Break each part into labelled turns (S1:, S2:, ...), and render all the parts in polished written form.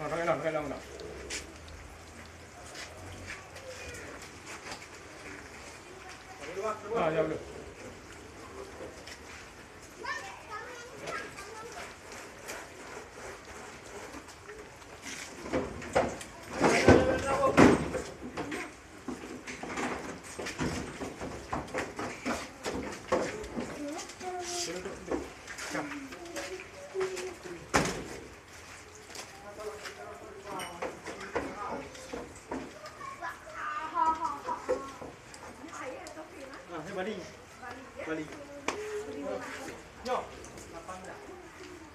S1: Pakai lang. Ya boleh. Balik. Yo.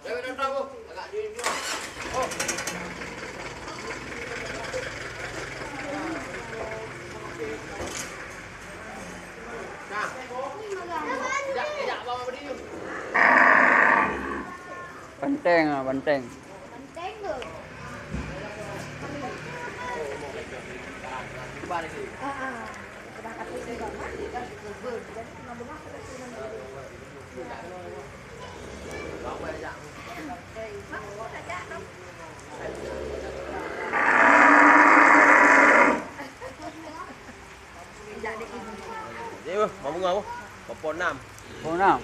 S1: Agak dia. Oh. Nah. Tidak bawa berdiri.
S2: Banteng.
S3: Banteng ke?
S1: Balik lagi.
S3: Berangkat itu juga kan? Jadi nambah kita sini.
S1: Bawa aja.
S3: Mak aja dong. Jadi ini.
S1: Jadi mau bunga apa? Popon 6.
S2: Pohon enam.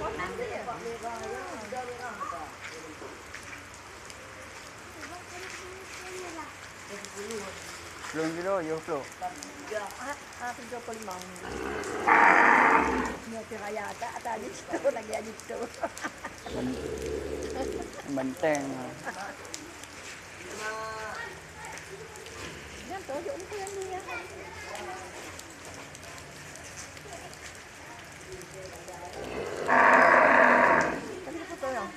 S2: Belum kilo, 70.
S3: 35. Ni kira ada di situ lagi ada di situ.
S2: Banteng.
S3: Yang tunjuk ni yang ni ya. Tapi foto yang.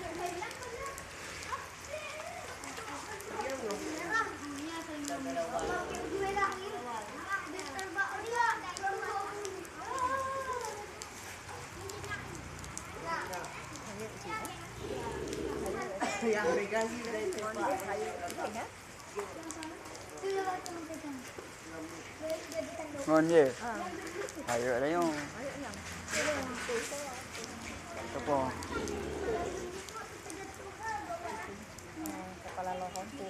S3: Yang regasi dari
S2: Ngon je. Ayo dah yo. Apa?
S3: kepala lohon tu.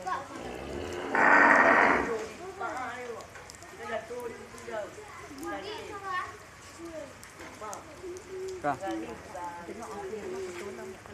S2: Kah?
S3: Tengok